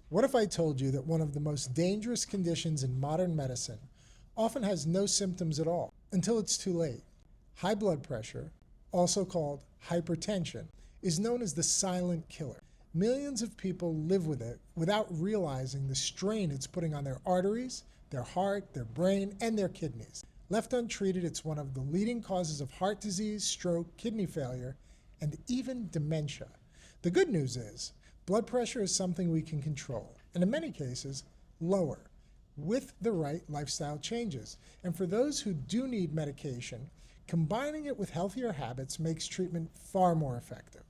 What if I told you that one of the most dangerous conditions in modern medicine often has no symptoms at all until it's too late? High blood pressure, also called hypertension, is known as the silent killer. Millions of people live with it without realizing the strain it's putting on their arteries, their heart, their brain, and their kidneys. Left untreated, it's one of the leading causes of heart disease, stroke, kidney failure, and even dementia. The good news is, blood pressure is something we can control, and in many cases, lower, with the right lifestyle changes. And for those who do need medication, combining it with healthier habits makes treatment far more effective.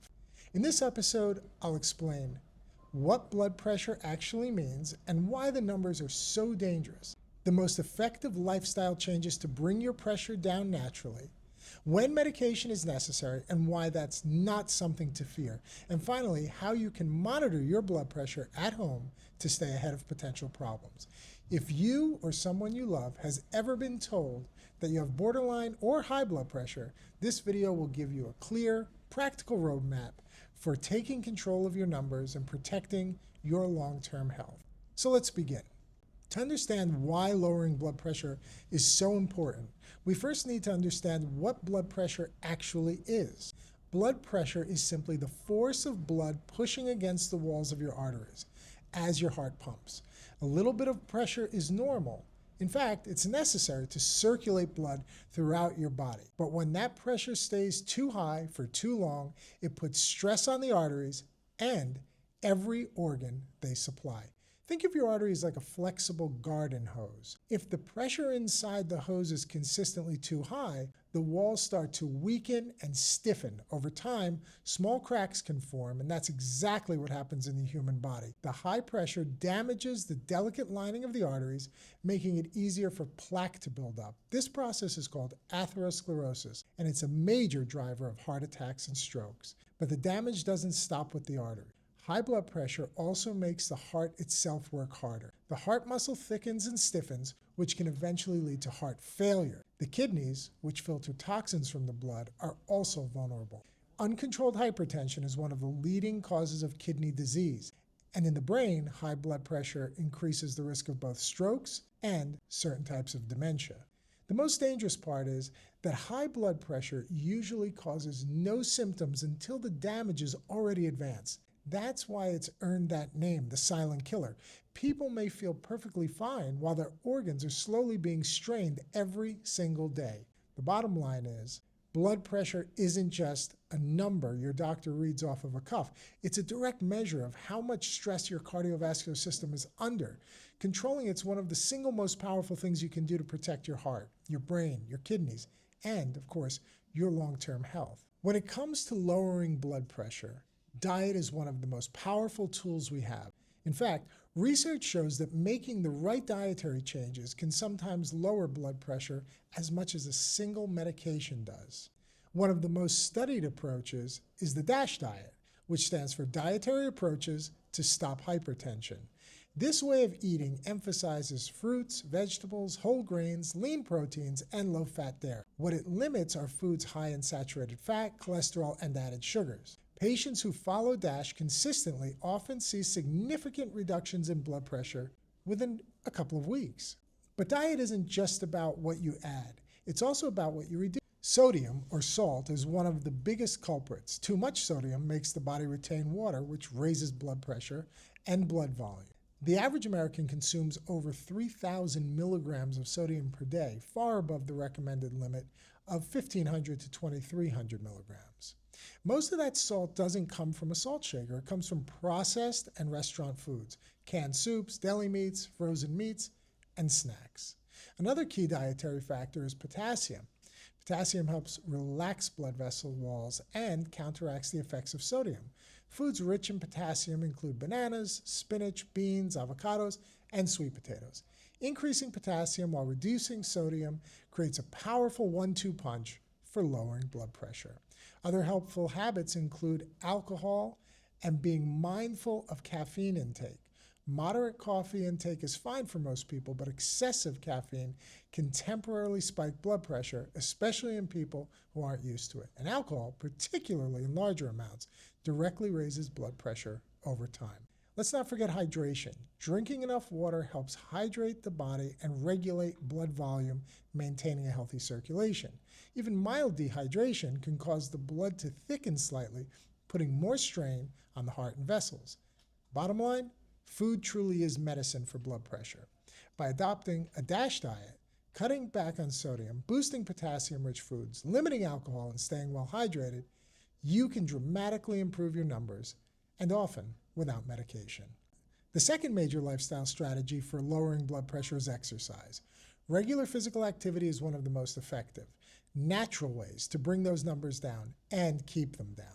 In this episode, I'll explain what blood pressure actually means and why the numbers are so dangerous, the most effective lifestyle changes to bring your pressure down naturally, when medication is necessary and why that's not something to fear, and finally, how you can monitor your blood pressure at home to stay ahead of potential problems. If you or someone you love has ever been told that you have borderline or high blood pressure, this video will give you a clear, practical roadmap for taking control of your numbers and protecting your long-term health. So let's begin. To understand why lowering blood pressure is so important, we first need to understand what blood pressure actually is. Blood pressure is simply the force of blood pushing against the walls of your arteries as your heart pumps. A little bit of pressure is normal. In fact, it's necessary to circulate blood throughout your body. But when that pressure stays too high for too long, it puts stress on the arteries and every organ they supply. Think of your arteries like a flexible garden hose. If the pressure inside the hose is consistently too high, the walls start to weaken and stiffen. Over time, small cracks can form, and that's exactly what happens in the human body. The high pressure damages the delicate lining of the arteries, making it easier for plaque to build up. This process is called atherosclerosis, and it's a major driver of heart attacks and strokes. But the damage doesn't stop with the artery. High blood pressure also makes the heart itself work harder. The heart muscle thickens and stiffens, which can eventually lead to heart failure. The kidneys, which filter toxins from the blood, are also vulnerable. Uncontrolled hypertension is one of the leading causes of kidney disease. And in the brain, high blood pressure increases the risk of both strokes and certain types of dementia. The most dangerous part is that high blood pressure usually causes no symptoms until the damage is already advanced. That's why it's earned that name, the silent killer. People may feel perfectly fine while their organs are slowly being strained every single day. The bottom line is, blood pressure isn't just a number your doctor reads off of a cuff. It's a direct measure of how much stress your cardiovascular system is under. Controlling it's one of the single most powerful things you can do to protect your heart, your brain, your kidneys, and, of course, your long-term health. When it comes to lowering blood pressure, diet is one of the most powerful tools we have. In fact, research shows that making the right dietary changes can sometimes lower blood pressure as much as a single medication does. One of the most studied approaches is the DASH diet, which stands for Dietary Approaches to Stop Hypertension. This way of eating emphasizes fruits, vegetables, whole grains, lean proteins, and low-fat dairy. What it limits are foods high in saturated fat, cholesterol, and added sugars. Patients who follow DASH consistently often see significant reductions in blood pressure within a couple of weeks. But diet isn't just about what you add. It's also about what you reduce. Sodium, or salt, is one of the biggest culprits. Too much sodium makes the body retain water, which raises blood pressure and blood volume. The average American consumes over 3,000 milligrams of sodium per day, far above the recommended limit of 1,500 to 2,300 milligrams. Most of that salt doesn't come from a salt shaker. It comes from processed and restaurant foods, canned soups, deli meats, frozen meats, and snacks. Another key dietary factor is potassium. Potassium helps relax blood vessel walls and counteracts the effects of sodium. Foods rich in potassium include bananas, spinach, beans, avocados, and sweet potatoes. Increasing potassium while reducing sodium creates a powerful 1-2 punch for lowering blood pressure. Other helpful habits include alcohol and being mindful of caffeine intake. Moderate coffee intake is fine for most people, but excessive caffeine can temporarily spike blood pressure, especially in people who aren't used to it. And alcohol, particularly in larger amounts, directly raises blood pressure over time. Let's not forget hydration. Drinking enough water helps hydrate the body and regulate blood volume, maintaining a healthy circulation. Even mild dehydration can cause the blood to thicken slightly, putting more strain on the heart and vessels. Bottom line, food truly is medicine for blood pressure. By adopting a DASH diet, cutting back on sodium, boosting potassium-rich foods, limiting alcohol, and staying well hydrated, you can dramatically improve your numbers, and often without medication. The second major lifestyle strategy for lowering blood pressure is exercise. Regular physical activity is one of the most effective, natural ways to bring those numbers down and keep them down.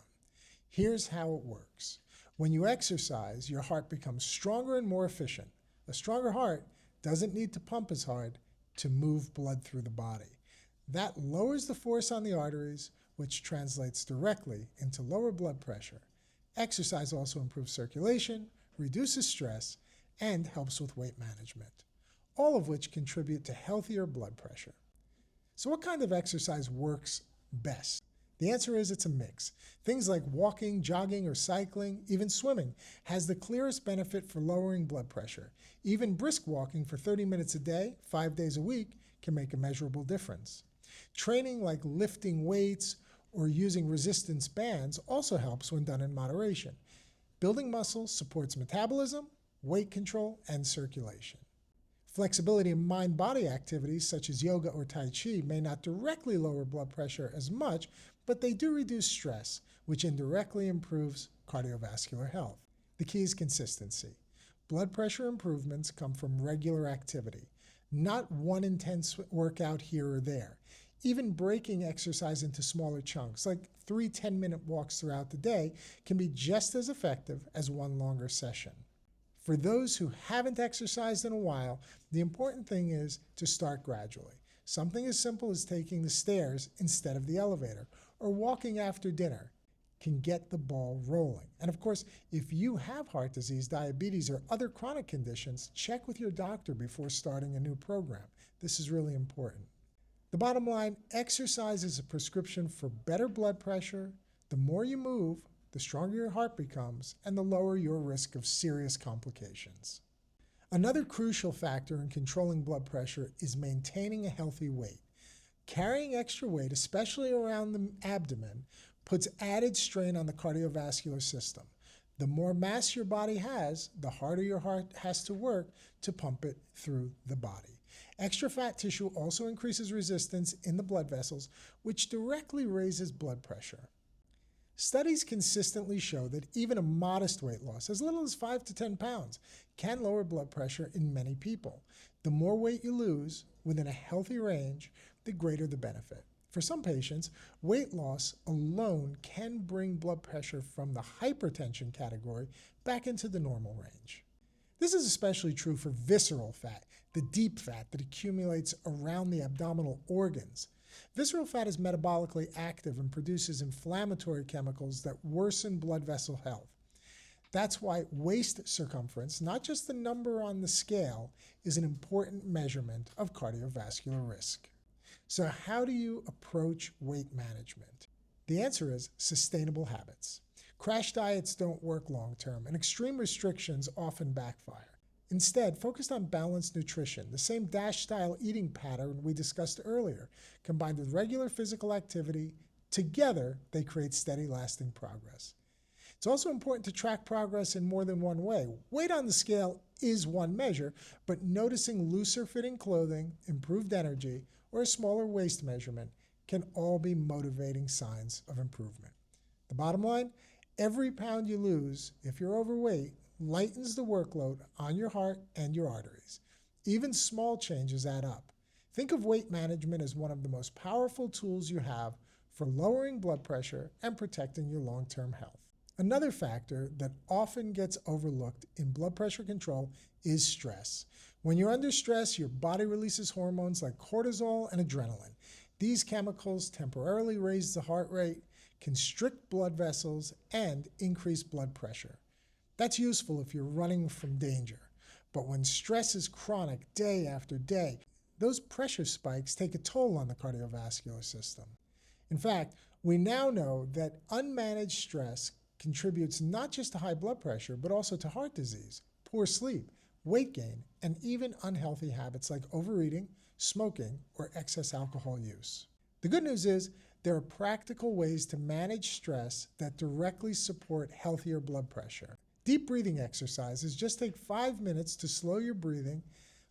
Here's how it works. When you exercise, your heart becomes stronger and more efficient. A stronger heart doesn't need to pump as hard to move blood through the body. That lowers the force on the arteries, which translates directly into lower blood pressure. Exercise also improves circulation, reduces stress, and helps with weight management, all of which contribute to healthier blood pressure. So what kind of exercise works best? The answer is it's a mix. Things like walking, jogging, or cycling, even swimming, has the clearest benefit for lowering blood pressure. Even brisk walking for 30 minutes a day, 5 days a week, can make a measurable difference. Training like lifting weights or using resistance bands also helps when done in moderation. Building muscle supports metabolism, weight control, and circulation. Flexibility in mind-body activities such as yoga or tai chi may not directly lower blood pressure as much, but they do reduce stress, which indirectly improves cardiovascular health. The key is consistency. Blood pressure improvements come from regular activity, not one intense workout here or there. Even breaking exercise into smaller chunks, like 3 10-minute walks throughout the day, can be just as effective as one longer session. For those who haven't exercised in a while, the important thing is to start gradually. Something as simple as taking the stairs instead of the elevator, or walking after dinner, can get the ball rolling. And of course, if you have heart disease, diabetes, or other chronic conditions, check with your doctor before starting a new program. This is really important. The bottom line, exercise is a prescription for better blood pressure. The more you move, the stronger your heart becomes, and the lower your risk of serious complications. Another crucial factor in controlling blood pressure is maintaining a healthy weight. Carrying extra weight, especially around the abdomen, puts added strain on the cardiovascular system. The more mass your body has, the harder your heart has to work to pump it through the body. Extra fat tissue also increases resistance in the blood vessels, which directly raises blood pressure. Studies consistently show that even a modest weight loss, as little as 5 to 10 pounds, can lower blood pressure in many people. The more weight you lose within a healthy range, the greater the benefit. For some patients, weight loss alone can bring blood pressure from the hypertension category back into the normal range. This is especially true for visceral fat, the deep fat that accumulates around the abdominal organs. Visceral fat is metabolically active and produces inflammatory chemicals that worsen blood vessel health. That's why waist circumference, not just the number on the scale, is an important measurement of cardiovascular risk. So how do you approach weight management? The answer is sustainable habits. Crash diets don't work long-term, and extreme restrictions often backfire. Instead, focus on balanced nutrition, the same DASH-style eating pattern we discussed earlier, combined with regular physical activity. Together, they create steady, lasting progress. It's also important to track progress in more than one way. Weight on the scale is one measure, but noticing looser fitting clothing, improved energy, or a smaller waist measurement can all be motivating signs of improvement. The bottom line, every pound you lose, if you're overweight, lightens the workload on your heart and your arteries. Even small changes add up. Think of weight management as one of the most powerful tools you have for lowering blood pressure and protecting your long-term health. Another factor that often gets overlooked in blood pressure control is stress. When you're under stress, your body releases hormones like cortisol and adrenaline. These chemicals temporarily raise the heart rate, constrict blood vessels, and increase blood pressure. That's useful if you're running from danger. But when stress is chronic day after day, those pressure spikes take a toll on the cardiovascular system. In fact, we now know that unmanaged stress contributes not just to high blood pressure, but also to heart disease, poor sleep, weight gain, and even unhealthy habits like overeating, smoking, or excess alcohol use. The good news is there are practical ways to manage stress that directly support healthier blood pressure. Deep breathing exercises just take 5 minutes to slow your breathing,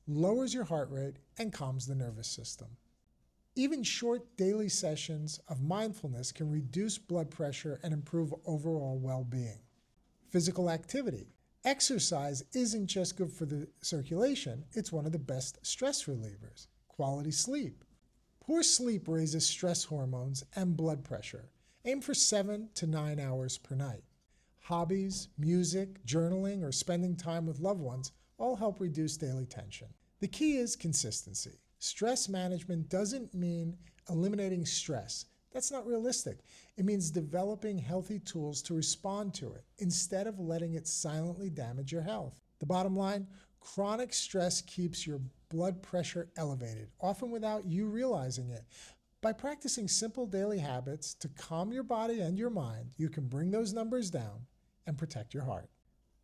lowers your heart rate, and calms the nervous system. Even short daily sessions of mindfulness can reduce blood pressure and improve overall well-being. Physical activity. Exercise isn't just good for the circulation, it's one of the best stress relievers. Quality sleep. Poor sleep raises stress hormones and blood pressure. Aim for 7 to 9 hours per night. Hobbies, music, journaling, or spending time with loved ones all help reduce daily tension. The key is consistency. Stress management doesn't mean eliminating stress. That's not realistic. It means developing healthy tools to respond to it instead of letting it silently damage your health. The bottom line, chronic stress keeps your blood pressure elevated, often without you realizing it. By practicing simple daily habits to calm your body and your mind, you can bring those numbers down and protect your heart.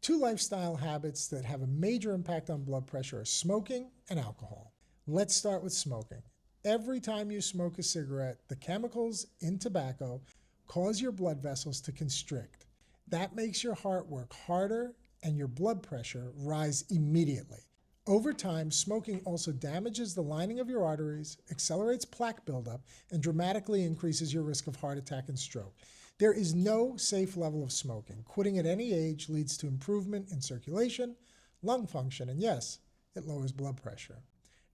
2 lifestyle habits that have a major impact on blood pressure are smoking and alcohol. Let's start with smoking. Every time you smoke a cigarette, the chemicals in tobacco cause your blood vessels to constrict. That makes your heart work harder and your blood pressure rise immediately. Over time, smoking also damages the lining of your arteries, accelerates plaque buildup, and dramatically increases your risk of heart attack and stroke. There is no safe level of smoking. Quitting at any age leads to improvement in circulation, lung function, and yes, it lowers blood pressure.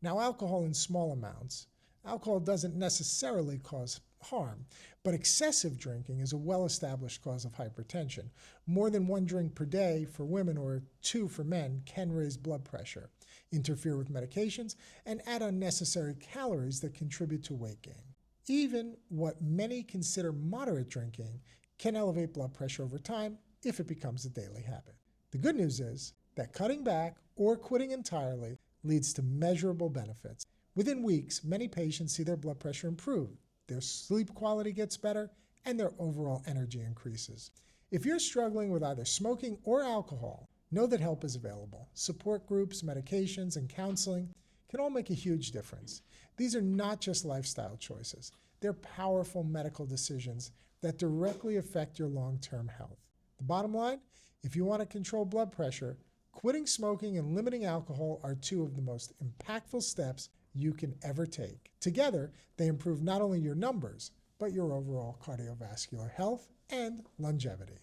Now, alcohol in small amounts. Alcohol doesn't necessarily cause harm, but excessive drinking is a well-established cause of hypertension. More than 1 drink per day for women or 2 for men can raise blood pressure, interfere with medications, and add unnecessary calories that contribute to weight gain. Even what many consider moderate drinking can elevate blood pressure over time if it becomes a daily habit. The good news is that cutting back or quitting entirely leads to measurable benefits. Within weeks, many patients see their blood pressure improve, their sleep quality gets better, and their overall energy increases. If you're struggling with either smoking or alcohol, know that help is available. Support groups, medications, and counseling can all make a huge difference. These are not just lifestyle choices. They're powerful medical decisions that directly affect your long-term health. The bottom line, if you want to control blood pressure, quitting smoking and limiting alcohol are 2 of the most impactful steps you can ever take. Together, they improve not only your numbers, but your overall cardiovascular health and longevity.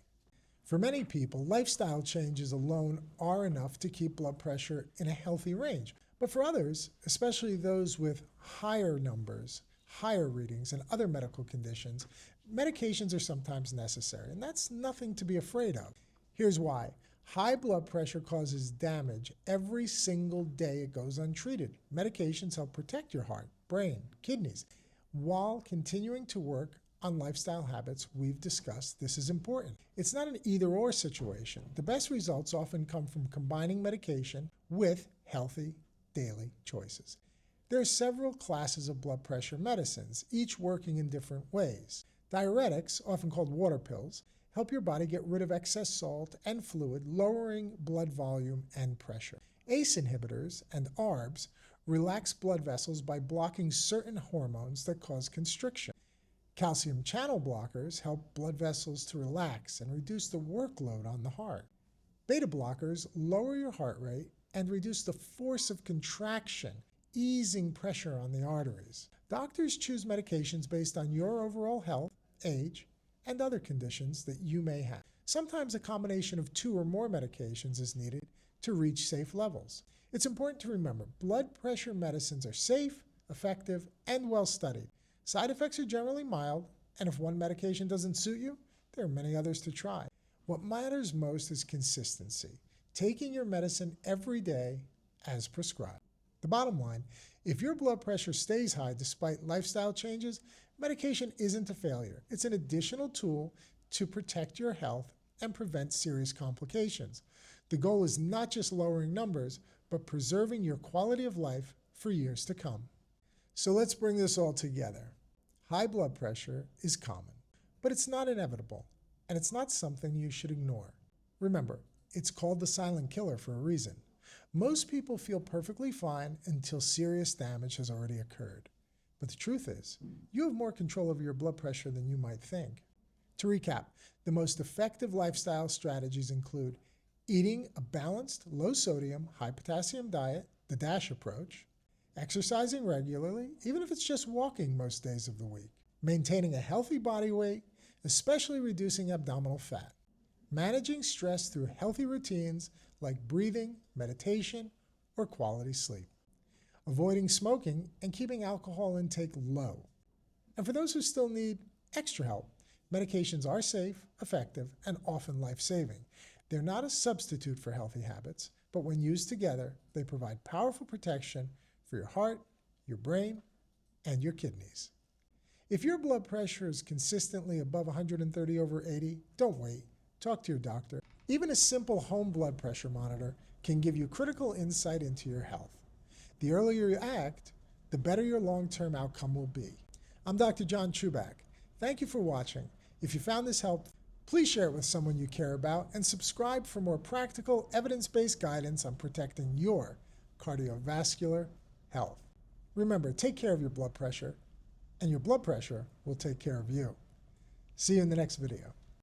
For many people, lifestyle changes alone are enough to keep blood pressure in a healthy range. But for others, especially those with higher numbers, higher readings, and other medical conditions, medications are sometimes necessary, and that's nothing to be afraid of. Here's why. High blood pressure causes damage every single day it goes untreated. Medications help protect your heart, brain, kidneys. While continuing to work on lifestyle habits we've discussed, this is important. It's not an either-or situation. The best results often come from combining medication with healthy daily choices. There are several classes of blood pressure medicines, each working in different ways. Diuretics, often called water pills, help your body get rid of excess salt and fluid, lowering blood volume and pressure. ACE inhibitors and ARBs relax blood vessels by blocking certain hormones that cause constriction. Calcium channel blockers help blood vessels to relax and reduce the workload on the heart. Beta blockers lower your heart rate and reduce the force of contraction, easing pressure on the arteries. Doctors choose medications based on your overall health, age, and other conditions that you may have. Sometimes a combination of 2 or more medications is needed to reach safe levels. It's important to remember, blood pressure medicines are safe, effective, and well studied. Side effects are generally mild, and if one medication doesn't suit you, there are many others to try. What matters most is consistency, taking your medicine every day as prescribed. The bottom line, if your blood pressure stays high despite lifestyle changes, medication isn't a failure. It's an additional tool to protect your health and prevent serious complications. The goal is not just lowering numbers, but preserving your quality of life for years to come. So let's bring this all together. High blood pressure is common, but it's not inevitable. and it's not something you should ignore. Remember, it's called the silent killer for a reason. Most people feel perfectly fine until serious damage has already occurred. But the truth is, you have more control over your blood pressure than you might think. To recap, the most effective lifestyle strategies include eating a balanced, low-sodium, high-potassium diet, the DASH approach, exercising regularly, even if it's just walking most days of the week, maintaining a healthy body weight, especially reducing abdominal fat, managing stress through healthy routines like breathing, meditation, or quality sleep, avoiding smoking and keeping alcohol intake low. And for those who still need extra help, medications are safe, effective, and often life-saving. They're not a substitute for healthy habits, but when used together, they provide powerful protection for your heart, your brain, and your kidneys. If your blood pressure is consistently above 130/80, don't wait. Talk to your doctor. Even a simple home blood pressure monitor can give you critical insight into your health. The earlier you act, the better your long-term outcome will be. I'm Dr. John Chuback. Thank you for watching. If you found this helpful, please share it with someone you care about and subscribe for more practical, evidence-based guidance on protecting your cardiovascular health. Remember, take care of your blood pressure, and your blood pressure will take care of you. See you in the next video.